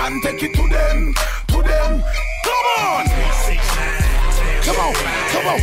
and take it to them, to them. Come on! 6, 9, 10, come on, come on.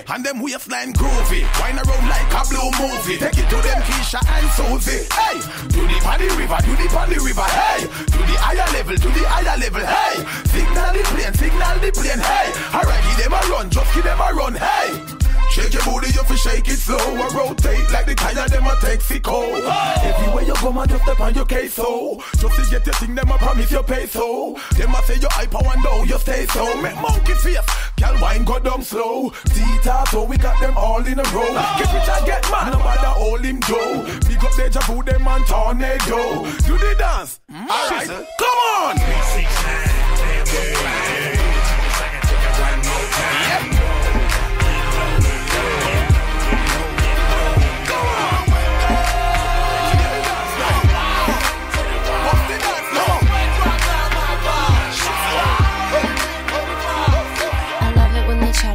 And them waistline groovy, wine around like a blue movie. Take it to them Keisha and Susie. Hey, to the paddy river, to the paddy river. Hey, to the higher level, to the higher level. Hey, signal the plane. Hey, alright, give them a run, just give them a run. Hey, shake your booty, you fi shake it slow. I rotate like the tire, them a Texaco. Everywhere you go, man, just step on your queso. Just to get your thing, them a promise you pay so. Them a say you hyper one down, you stay so. Make monkey face, girl wine go down slow. Tita, so we got them all in a row. Get rich and get mad, no matter hold him Joe. Big up Deja Vu, them and Tornado. Do the dance, alright, come on. 3, 6, 9, 10,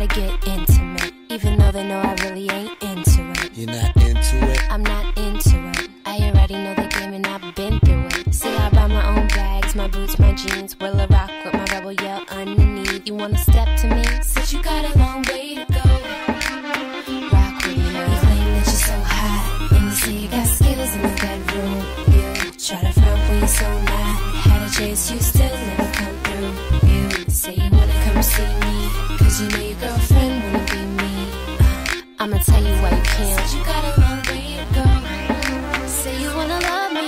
to get intimate, even though they know I really ain't into it. You're not into it? I'm not into it. I already know the game and I've been through it. See, I buy my own bags, my boots, my jeans. Will I rock with my rebel yell underneath? You wanna step to me? Since you got a long way to go. Rock with me. You claim that you're so hot, and you say you got skills in the bedroom. You try to front when you're so mad. Had to chase you, still never come through. You say you wanna come see me, cause you know your girlfriend wanna be me. I'ma tell you why you can't. Said you got a long way to go. Say you wanna love me,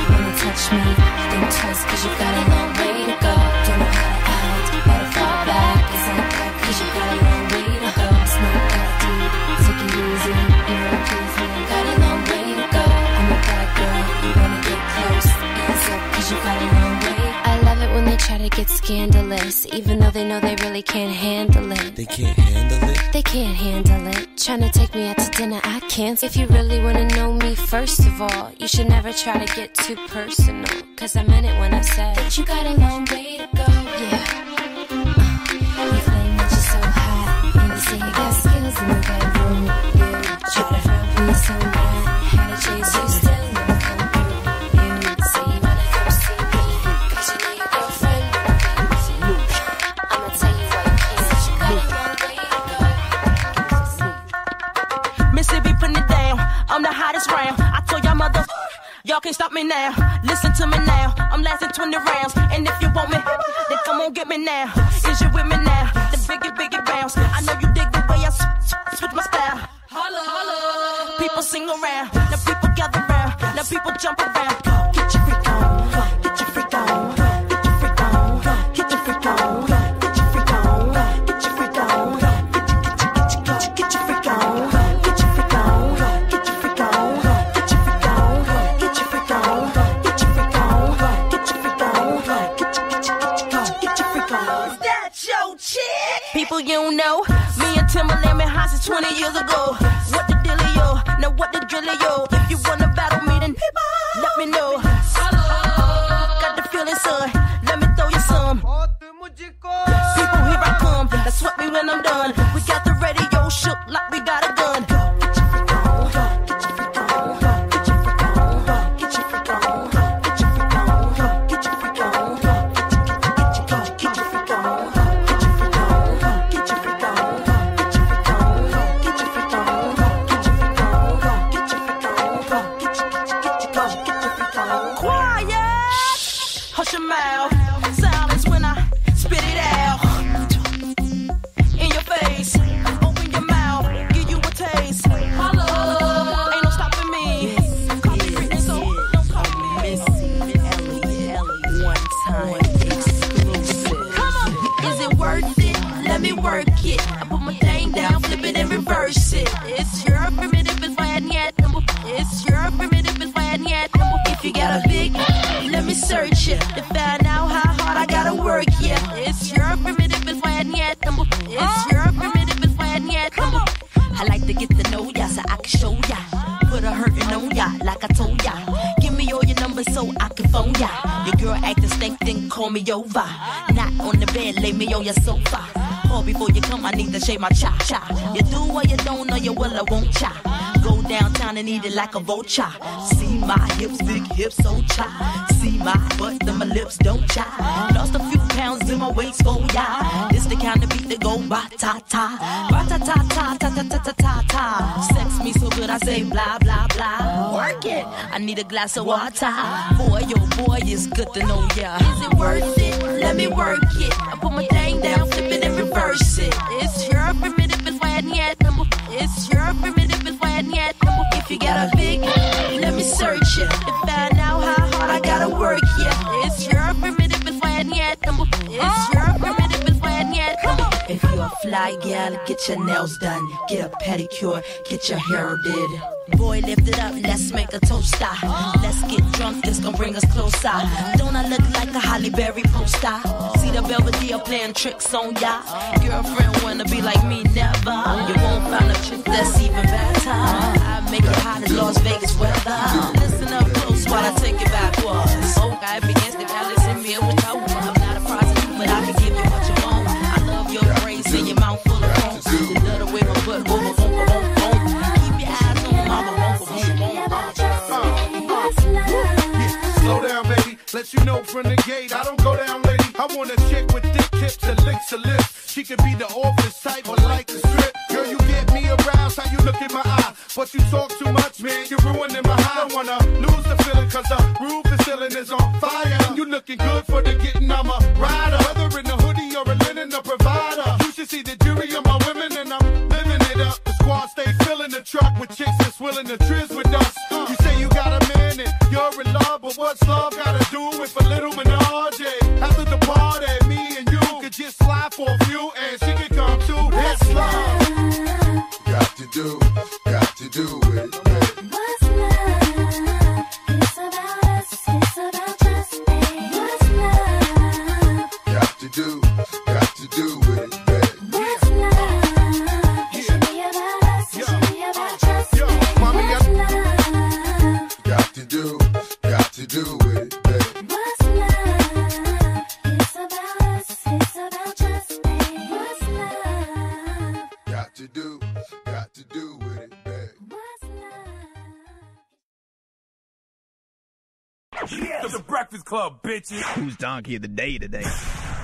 wanna touch me. Think twice cause you got a long way to go. Don't know how to act, better fall back. It's like that cause you got a long way to go. It's not that deep, take it easy. You know, please me, got a long way to go. I'm a bad girl, you wanna get close. Ease up cause you got a long way. I love it when they try to get scandalous, even though they know they really can't handle it. They can't handle it? They can't handle it. Tryna take me out to dinner, I can't. If you really wanna know me, first of all, you should never try to get too personal. Cause I meant it when I said that you got a long way to go. Yeah. You claim that you're so hot, and you say you got skills in the bedroom. You try to front when you're so mad. Had to chase you, still never come through. You say you wanna come see me, cause you know your girlfriend wanna be with you. I'ma tell you why you can't. Since you got a long way to go. Mississippi putting it down, I'm the hottest round. I told y'all mother, y'all can't stop me now. Listen to me now, I'm lasting 20 rounds. And if you want me, then come on get me now. Is you with me now? The biggie bounce. I know you dig the way I switch my style. Holla, holla. People sing around, now people gather round, now people jump around. Get your freak on, get your freak on, get your freak on, get your freak on, get your freak on, get your freak on, get your freak on, get your freak on, get your freak on, get your freak on, get your freak on, get your freak on, get your freak on, get your freak on. Is that your chick? People you don't know, me and Timberland been high since 20 years ago. What the dealio? Now what the drillio? If you wanna battle me, then let me know. Got the feeling, son. Let me throw you some. People, here I come. That's what me when I'm done. We got the radio shook like we got a gun. Get your freak on, get your freak on, get your freak on, get your freak on, get your freak on, get your freak wash your mouth. Silence when I spit it out. In your face, open your mouth, give you a taste. Hello, ain't no stopping me. Call me Britney, so don't call me Missy Ellie. One time exclusive. Come on, is it worth it? Let me work it. I put my thing down, flip it and reverse it. It's your primitive is why yet. It's your primitive is why yet. If you got a big, let me search it to find out how hard I gotta work. Yeah, it's your primitive is why yet. It's your primitive is why yet. I like to get to know ya so I can show ya. Put a hurtin' on ya like I told ya. Give me all your numbers so I can phone ya. Your girl acting stink, then call me over. Not on the bed, lay me on your sofa. Call before you come, I need to shave my cha-cha. You do or you don't, or you will or won't cha. Go downtown and eat it like a vulture. See my hips, big hips, so cha. See my butt, then my lips don't cha. Lost a few pounds in my waist, go ya. This the kind of beat that go ba-ta-ta. Ba-ta-ta-ta-ta-ta-ta-ta-ta. Sex me so good I say blah, blah, blah. Work it, I need a glass of water. Boy, oh boy, it's good to know ya. Is it worth it? Let me work it. I put my thing down, flip it and reverse it. It's your primitive is why yet. It's your primitive is why yet. If you got a big, let me search it to find out how hard I gotta work. Yeah, it's your primitive is why yet. It's your primitive is why yet. If you're a fly gal, get your nails done, get a pedicure, get your hair did. Boy, lift it up, let's make a toaster. Let's get drunk, this gon' bring us closer. Don't I look like a Halle Berry poster? See the Belvedere playing tricks on ya. Girlfriend wanna be like me, never. You won't find a chick that's even better. I make it hot as Las Vegas weather. Listen up close while I take it backwards. Okay, begins to balance in me with your one. I'm not a prostitute, but I can give you what you want. I love your braids and your mouth full of homes. You love the way my butt go, boom, boom, boom, boom. Keep your eyes on mama, boom, boom, Slow down, baby. Let you know from the gate, I don't go down, lady. I want a chick with thick tips and licks of lips. She could be the office type or like the strip. Girl, you get me aroused, how you look in my eye. But you talk too much, man, you're ruining my high. I don't wanna lose the feeling, cause the roof the ceiling is on fire. And you looking good for the getting, I'm a rider. Whether in a hoodie or a linen, a provider. You should see the jury of my women, and I'm living it up. The squad stay filling the truck with chicks that's willing to trizz with us. You say you got a man and you're in love, but what's love gotta do with a little menage? After the party, me and you could just slide for a few, and she can come too. That's love. Got to do with it. What's love? It's about us, it's about just me. What's love? Got to do with it, baby. What's love? It should be about us, it should be about just me. What's love? Got to do with it, baby. What's love? It's about us, it's about just me. What's love? Got to do with it, baby. What's love? Yeah, it's the Breakfast Club, bitches. Who's Donkey of the Day today?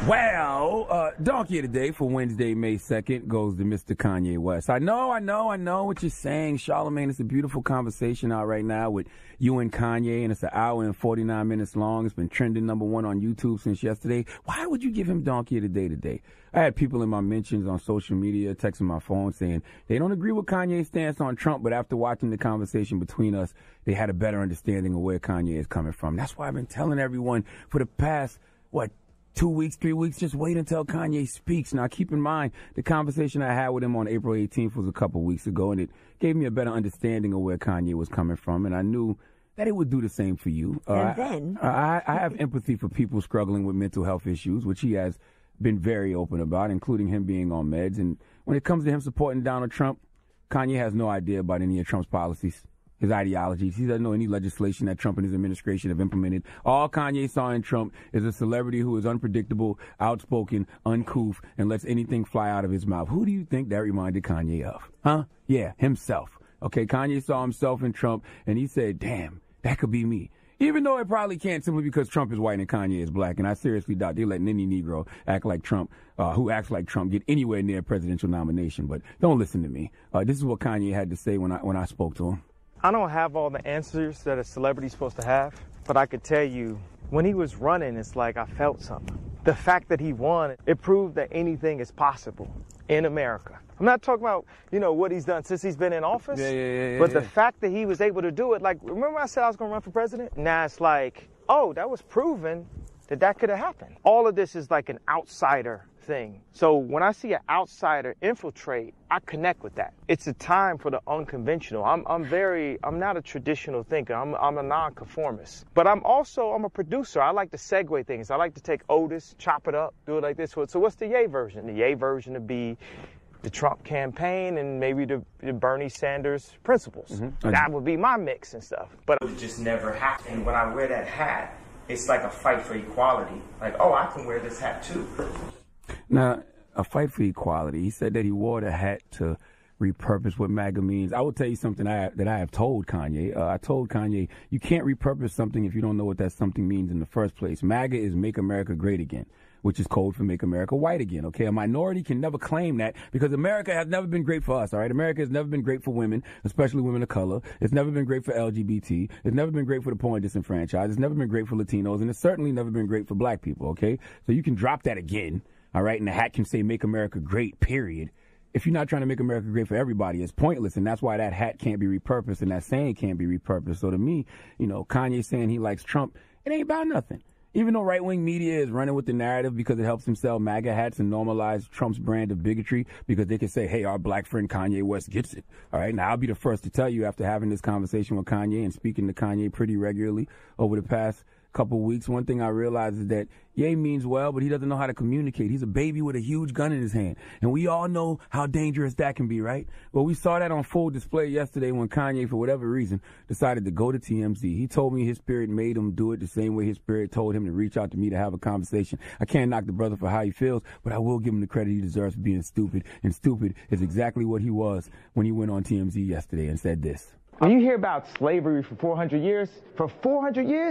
Well, Donkey of the Day for Wednesday, May 2nd goes to Mr. Kanye West. I know what you're saying, Charlamagne. It's a beautiful conversation out right now with you and Kanye, and it's an hour and 49 minutes long. It's been trending #1 on YouTube since yesterday. Why would you give him Donkey of the Day today? I had people in my mentions on social media texting my phone saying they don't agree with Kanye's stance on Trump, but after watching the conversation between us, they had a better understanding of where Kanye is coming from. That's why I've been telling everyone for the past, 2 weeks, 3 weeks, just wait until Kanye speaks. Now, keep in mind, the conversation I had with him on April 18th was a couple weeks ago, and it gave me a better understanding of where Kanye was coming from, and I knew that it would do the same for you. And then? I have empathy for people struggling with mental health issues, which he has been very open about, including him being on meds. And when it comes to him supporting Donald Trump, Kanye has no idea about any of Trump's policies, his ideologies. He doesn't know any legislation that Trump and his administration have implemented. All Kanye saw in Trump is a celebrity who is unpredictable, outspoken, uncouth, and lets anything fly out of his mouth. Who do you think that reminded Kanye of? Huh? Yeah, himself. Okay, Kanye saw himself in Trump, and he said, damn, that could be me. Even though it probably can't, simply because Trump is white and Kanye is black. And I seriously doubt they're letting any Negro act like Trump, who acts like Trump, get anywhere near a presidential nomination. But don't listen to me. This is what Kanye had to say when I spoke to him. I don't have all the answers that a celebrity's supposed to have, but I could tell you When he was running, it's like I felt something. The fact that he won, it proved that anything is possible in America. I'm not talking about, you know, what he's done since he's been in office. But the fact that he was able to do it, like, remember I said I was going to run for president? Now it's like, oh, that was proven that that could have happened. All of this is like an outsider thing. So when I see an outsider infiltrate, I connect with that. It's a time for the unconventional. I'm not a traditional thinker. I'm a nonconformist. But I'm a producer. I like to segue things. I like to take Otis, chop it up, do it like this. So what's the Ye version? The Ye version would be the Trump campaign and maybe the Bernie Sanders principles. Mm-hmm. That would be my mix and stuff. But it just never happened. When I wear that hat, it's like a fight for equality. Like, oh, I can wear this hat too. Now, a fight for equality. He said that he wore the hat to repurpose what MAGA means. I will tell you something that I have told Kanye. I told Kanye, you can't repurpose something if you don't know what that something means in the first place. MAGA is Make America Great Again, which is code for Make America White Again, okay? A minority can never claim that because America has never been great for us, all right? America has never been great for women, especially women of color. It's never been great for LGBT. It's never been great for the poor and disenfranchised. It's never been great for Latinos, and it's certainly never been great for black people, okay? So you can drop that again, all right? And the hat can say Make America Great, period. If you're not trying to make America great for everybody, it's pointless, and that's why that hat can't be repurposed and that saying can't be repurposed. So to me, you know, Kanye saying he likes Trump, it ain't about nothing. Even though right-wing media is running with the narrative because it helps them sell MAGA hats and normalize Trump's brand of bigotry because they can say, hey, our black friend Kanye West gets it. All right, now I'll be the first to tell you after having this conversation with Kanye and speaking to Kanye pretty regularly over the past couple weeks, one thing I realized is that Ye means well, but he doesn't know how to communicate. He's a baby with a huge gun in his hand. And we all know how dangerous that can be, right? Well, we saw that on full display yesterday when Kanye, for whatever reason, decided to go to TMZ. He told me his spirit made him do it the same way his spirit told him to reach out to me to have a conversation. I can't knock the brother for how he feels, but I will give him the credit he deserves for being stupid. And stupid is exactly what he was when he went on TMZ yesterday and said this. When you hear about slavery for 400 years,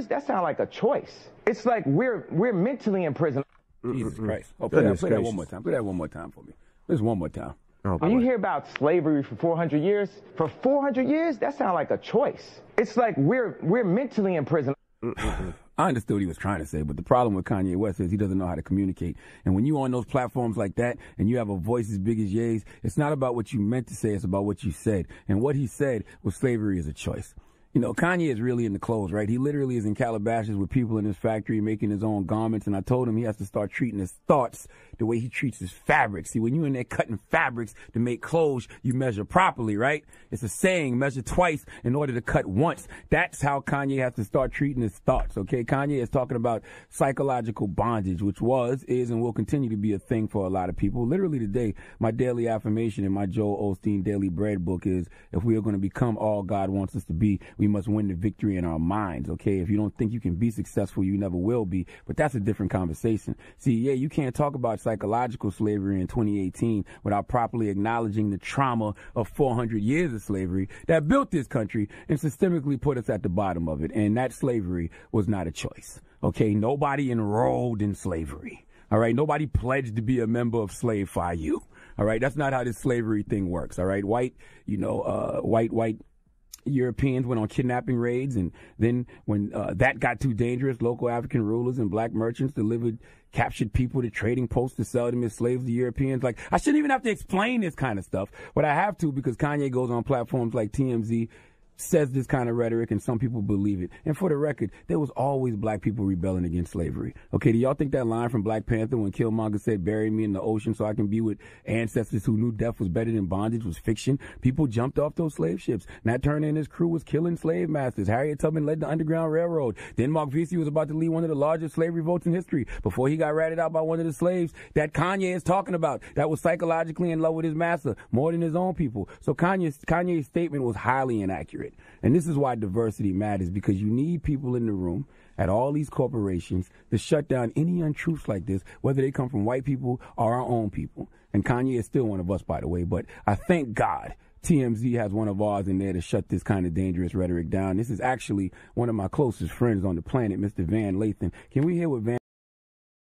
that sounds like a choice. It's like we're mentally in prison. Jesus Christ. Oh, play that one more time. Play that one more time for me. Just one more time. Oh, when you hear about slavery for 400 years, that sounds like a choice. It's like we're mentally in prison. I understood what he was trying to say, but the problem with Kanye West is he doesn't know how to communicate. And when you're on those platforms like that and you have a voice as big as Ye's, it's not about what you meant to say, it's about what you said. And what he said was slavery is a choice. You know, Kanye is really into clothes, right? He literally is in Calabasas with people in his factory making his own garments, and I told him he has to start treating his thoughts the way he treats his fabrics. See, when you're in there cutting fabrics to make clothes, you measure properly, right? It's a saying, measure twice in order to cut once. That's how Kanye has to start treating his thoughts, okay? Kanye is talking about psychological bondage, which was, is, and will continue to be a thing for a lot of people. Literally today, my daily affirmation in my Joel Osteen Daily Bread book is, if we are going to become all God wants us to be, we must win the victory in our minds, okay? If you don't think you can be successful, you never will be. But that's a different conversation. See, yeah, you can't talk about psychological slavery in 2018 without properly acknowledging the trauma of 400 years of slavery that built this country and systemically put us at the bottom of it. And that slavery was not a choice, okay? Nobody enrolled in slavery, all right? Nobody pledged to be a member of Slave FIU, all right? That's not how this slavery thing works, all right? White Europeans went on kidnapping raids, and then when that got too dangerous, local African rulers and black merchants delivered captured people to trading posts to sell them as slaves to Europeans. Like, I shouldn't even have to explain this kind of stuff, but I have to because Kanye goes on platforms like TMZ, says this kind of rhetoric, and some people believe it. And for the record, there was always black people rebelling against slavery. Okay, do y'all think that line from Black Panther when Killmonger said, bury me in the ocean so I can be with ancestors who knew death was better than bondage was fiction? People jumped off those slave ships. Nat Turner and his crew was killing slave masters. Harriet Tubman led the Underground Railroad. Then Mark Vesey was about to lead one of the largest slavery votes in history before he got ratted out by one of the slaves that Kanye is talking about that was psychologically in love with his master more than his own people. So Kanye's statement was highly inaccurate. And this is why diversity matters, because you need people in the room at all these corporations to shut down any untruths like this, whether they come from white people or our own people. And Kanye is still one of us, by the way, but I thank God TMZ has one of ours in there to shut this kind of dangerous rhetoric down. This is actually one of my closest friends on the planet, Mr. Van Lathan. Can we hear what Van